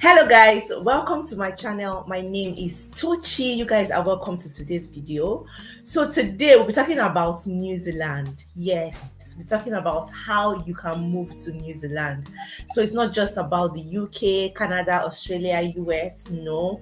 Hello guys, welcome to my channel. My name is Tochi. You guys are welcome to today's video. So today we'll be talking about New Zealand. Yes, we're talking about how you can move to New Zealand. So it's not just about the UK, Canada, Australia, US. No,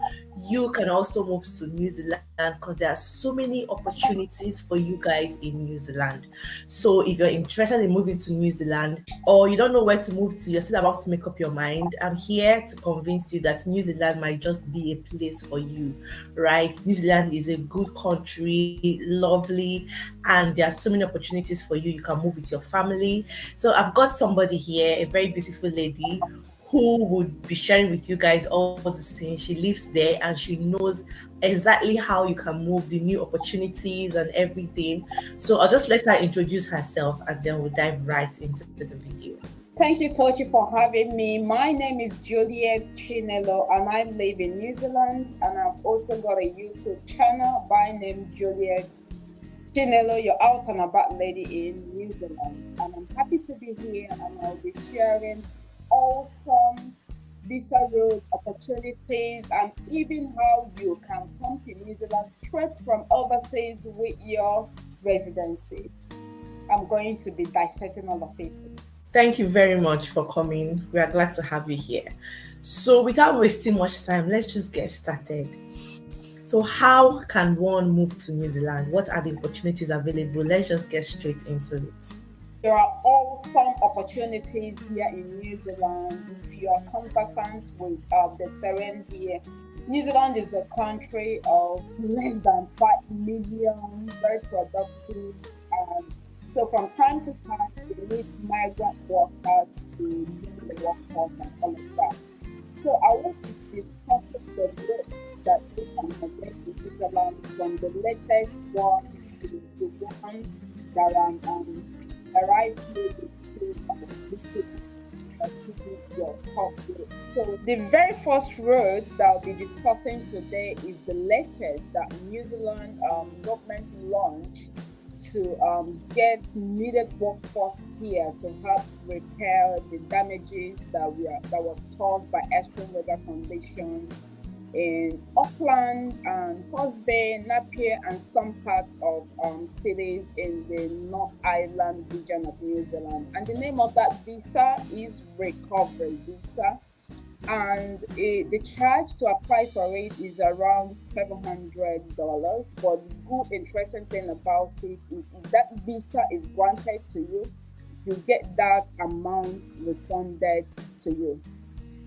you can also move to New Zealand because there are so many opportunities for you guys in New Zealand. So if you're interested in moving to New Zealand or you don't know where to move to, you're still about to make up your mind, I'm here to convince you that New Zealand might just be a place for you, right? New Zealand is a good country, lovely, and there are so many opportunities for you. You can move with your family. So I've got somebody here, a very beautiful lady who would be sharing with you guys all these things. She lives there and she knows exactly how you can move, the new opportunities and everything. So I'll just let her introduce herself and then we'll dive right into the video. Thank you, Tochi, for having me. My name is Juliet Chinelo, and I live in New Zealand. And I've also got a YouTube channel by name Juliet Chinelo, your out and about lady in New Zealand. And I'm happy to be here, and I'll be sharing awesome visa road opportunities and even how you can come to New Zealand straight from overseas with your residency. I'm going to be dissecting all of it. Thank you very much for coming. We are glad to have you here. So without wasting much time, let's just get started. So how can one move to New Zealand? What are the opportunities available? Let's just get straight into it. There are awesome opportunities here in New Zealand if you are conversant with the terrain here. New Zealand is a country of less than 5 million, very productive. So from time to time, we need migrant workers to do the workforce and all of that. So I want to discuss the route that we can get to Switzerland, from the latest one to the one that arrived with your top route. So the very first route that I'll be discussing today is the latest that New Zealand government launched to get needed workforce here to help repair the damages that was caused by extreme weather conditions in Auckland and Horse Bay, Napier, and some parts of cities in the North Island region of New Zealand. And the name of that visa is Recovery Visa. And the charge to apply for it is around $700. But the good, interesting thing about it is if that visa is granted to you, you get that amount refunded to you.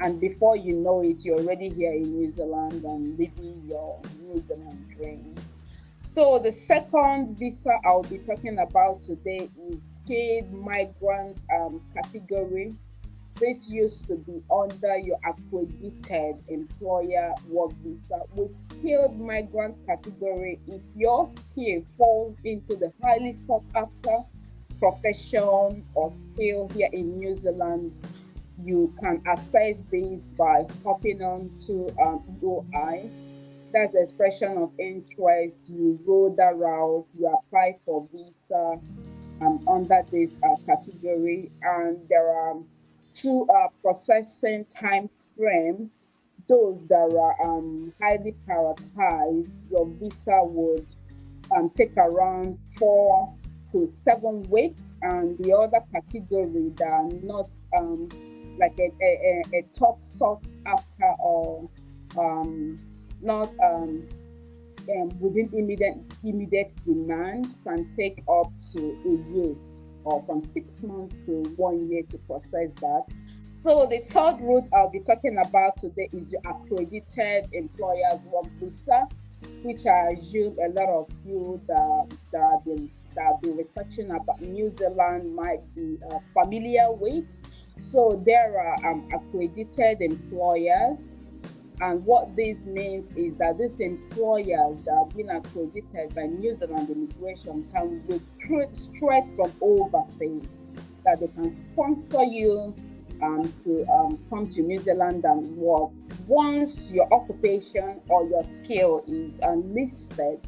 And before you know it, you're already here in New Zealand and living your New Zealand dream. So the second visa I'll be talking about today is skilled migrant category. This used to be under your accredited employer work visa. With skilled migrant category, if your skill falls into the highly sought after profession or skill here in New Zealand, you can access this by hopping on to EOI. That's the expression of interest. You go that route, you apply for visa under this category, and there are two processing time frame. Those that are highly prioritized, your visa would take around 4 to 7 weeks, and the other category that are not like a top sought after or not within immediate demand can take up to a year, or from 6 months to 1 year to process that. So the third route I'll be talking about today is your accredited employer's work visa, which I assume a lot of you that have been researching about New Zealand might be familiar with. So there are accredited employers, and what this means is that these employers that have been accredited by New Zealand Immigration can recruit straight from overseas, that they can sponsor you to come to New Zealand and work once your occupation or your skill is listed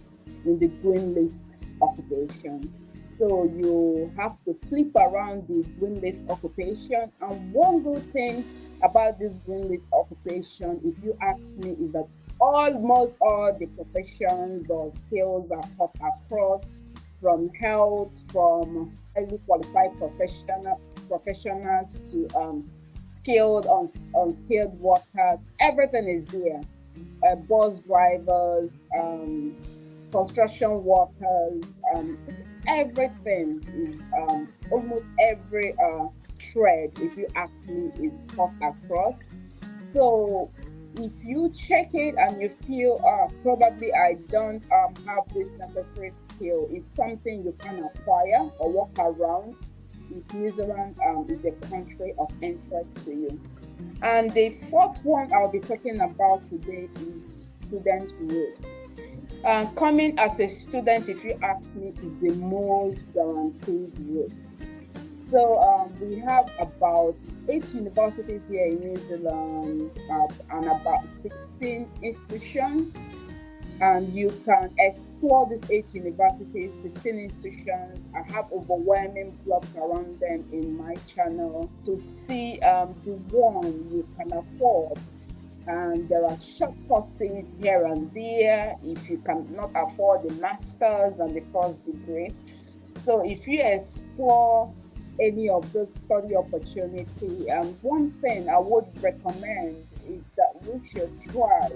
in the green list occupation. So you have to flip around the green list occupation. And one good thing about this green list occupation, if you ask me, is that almost all the professions or skills are cut across, from health, from highly qualified professionals to skilled, unskilled workers. Everything is there. Bus drivers, construction workers, everything is almost every thread, if you ask me, is cut across. So if you check it and you feel probably I don't have this necessary skill, it's something you can acquire or work around if New Zealand is a country of interest to you. And the fourth one I'll be talking about today is student road. Coming as a student, if you ask me, is the most guaranteed route. So we have about 8 universities here in New Zealand and about 16 institutions. And you can explore these 8 universities, 16 institutions. I have overwhelming blogs around them in my channel to see the one you can afford. And there are shortcut things here and there if you cannot afford the master's and the first degree. So if you explore any of those study opportunity, one thing I would recommend is that you should try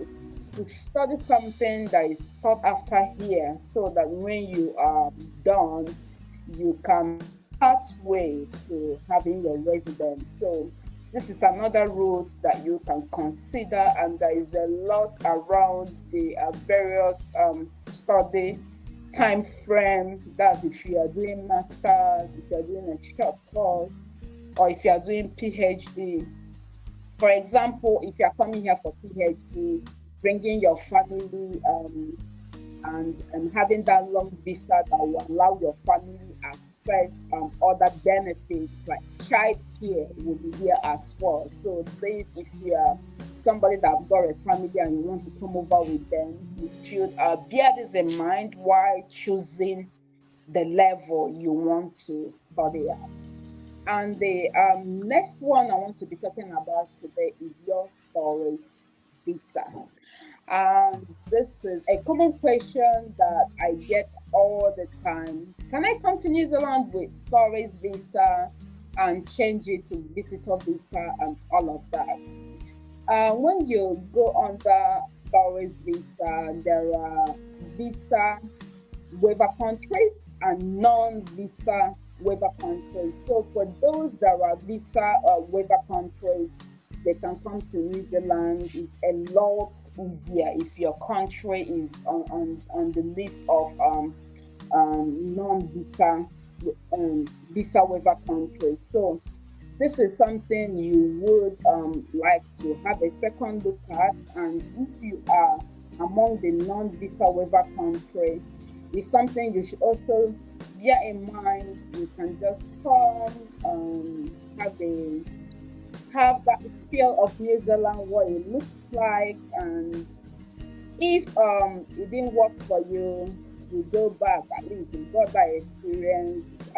to study something that is sought after here, so that when you are done, you can pathway to having your residence. So this is another route that you can consider, and there is a lot around the various study time frame. That's if you are doing masters, if you are doing a short course, or if you are doing PhD. For example, if you are coming here for PhD, bringing your family and having that long visa that will allow your family access other benefits like child care will be here as well. So this, if you are somebody that got a family and you want to come over with them, you should bear this in mind while choosing the level you want to study at. And the next one I want to be talking about today is your storage visa. This is a common question that I get all the time. Can I come to New Zealand with tourist visa and change it to visitor visa and all of that? When you go under tourist visa, there are visa waiver countries and non-visa waiver countries. So for those that are visa waiver countries, they can come to New Zealand. It's a lot easier if your country is on the list of non-visa visa waiver countries. So this is something you would like to have a second look at, and if you are among the non-visa waiver countries, it's something you should also bear in mind. You can just come, have that feel of New Zealand, what it looks like, and if it didn't work for you, you go back. At least you got that experience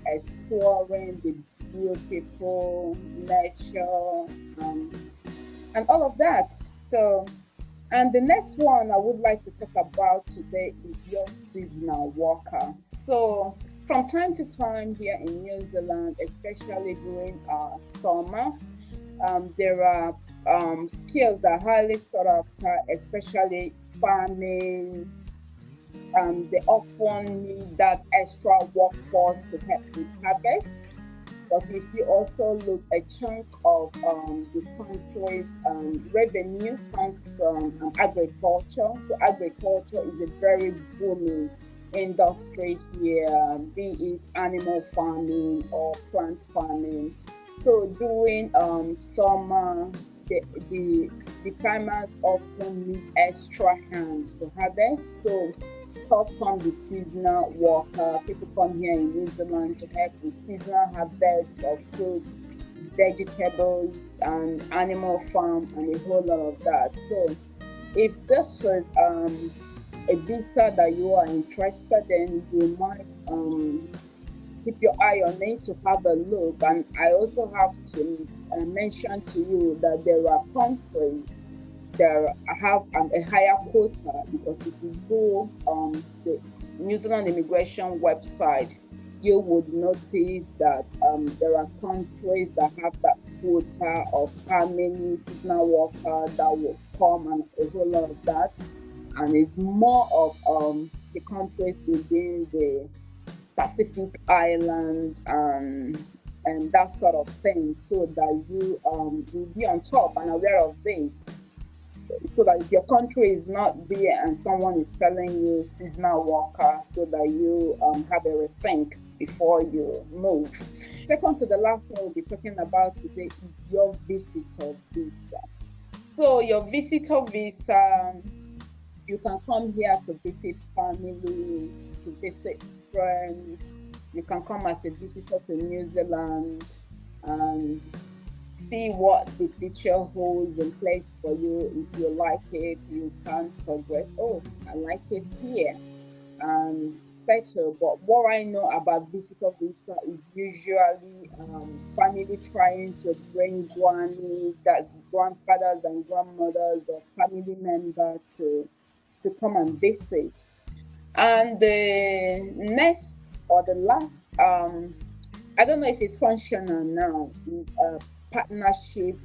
exploring the beautiful nature and all of that. So, and the next one I would like to talk about today is your seasonal worker. So from time to time here in New Zealand, especially during summer, there are skills that are highly sought after, especially farming. They often need that extra workforce to help with harvest. But if you also look, a chunk of the country's revenue comes from agriculture. So agriculture is a very booming industry here, be it animal farming or plant farming. So during summer, the the farmers often need extra hands to harvest. So top come the seasonal worker. People come here in New Zealand to help with seasonal harvest of fruits, vegetables, and animal farm, and a whole lot of that. So if this is a visa that you are interested in, you might keep your eye on it to have a look. And I also have to mentioned to you that there are countries that have a higher quota, because if you go on the New Zealand immigration website, you would notice that there are countries that have that quota of how many seasonal workers that will come, and a whole lot of that. And it's more of the countries within the Pacific Island and that sort of thing, so that you will be on top and aware of this, so that if your country is not there and someone is telling you seasonal worker, so that you have a rethink before you move. Second to the last one we'll be talking about today is your visitor visa. So your visitor visa, you can come here to visit family, to visit friends. You can come as a visitor to New Zealand and see what the future holds in place for you. If you like it, you can progress. Oh, I like it here. And settle. But what I know about visitor visa is usually family trying to bring granny, that's grandfathers and grandmothers or family members to come and visit. And the next or the last, I don't know if it's functional now, is a partnership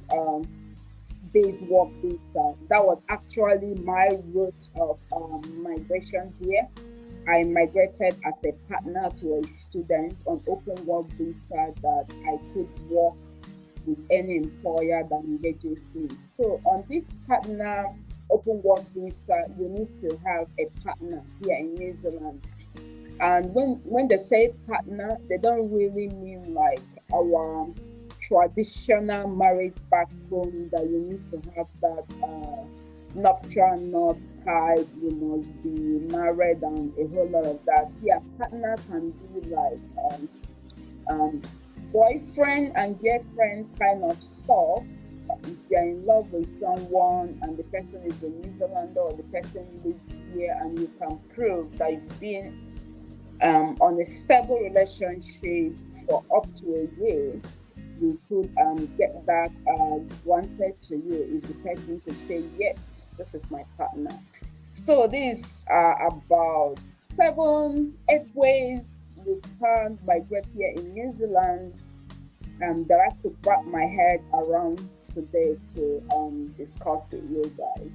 based work visa. That was actually my route of migration here. I migrated as a partner to a student on open work visa, that I could work with any employer that engages me. So on this partner open work visa, you need to have a partner here in New Zealand. And when they say partner, they don't really mean like our traditional marriage backbone, that you need to have that nuptial knot tied, you must be married, and a whole lot of that. Yeah, partner can be like um, boyfriend and girlfriend kind of stuff. If you're in love with someone and the person is a New Zealander, or the person lives here, and you can prove that you've been on a stable relationship for up to a year, you could get that granted to you if the person could say, yes, this is my partner. So these are about 7, 8 ways you can migrate here in New Zealand, that I could wrap my head around today to discuss with you guys.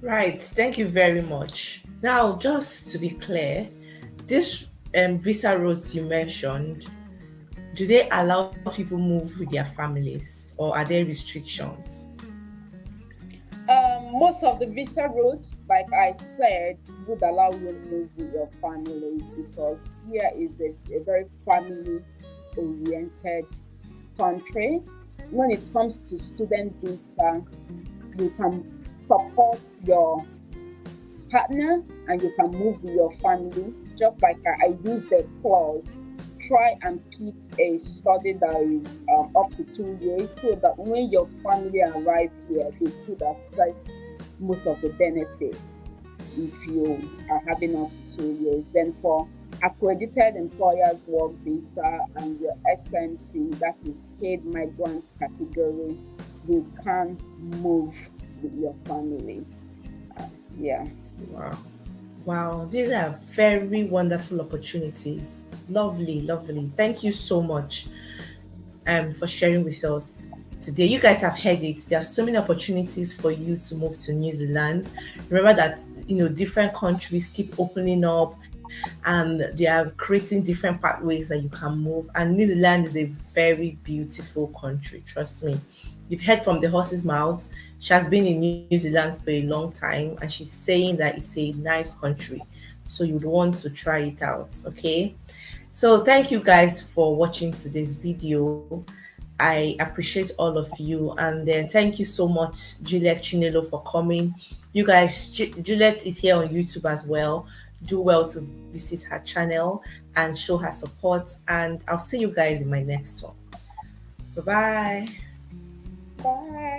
Right, thank you very much. Now, just to be clear, this visa routes you mentioned, do they allow people move with their families, or are there restrictions? Most of the visa routes, like I said, would allow you to move with your families, because here is a very family oriented country. When it comes to student visa, you can support your partner and you can move with your family. Just like I use the clause, try and pick a study that is up to 2 years, so that when your family arrive here, they could access most of the benefits if you are having up to 2 years. Then for accredited employers work visa and your SMC, that is paid migrant category, you can move with your family. Yeah. Wow. Wow, these are very wonderful opportunities. Lovely, lovely. Thank you so much for sharing with us today. You guys have heard it. There are so many opportunities for you to move to New Zealand. Remember that different countries keep opening up, and they are creating different pathways that you can move. And New Zealand is a very beautiful country. Trust me. You've heard from the horse's mouth. She has been in New Zealand for a long time, and she's saying that it's a nice country. So you'd want to try it out. Okay. So thank you guys for watching today's video. I appreciate all of you, and then thank you so much, Juliet Chinelo, for coming. You guys, Juliet is here on YouTube as well. Do well to visit her channel and show her support. And I'll see you guys in my next one. Bye bye. Bye.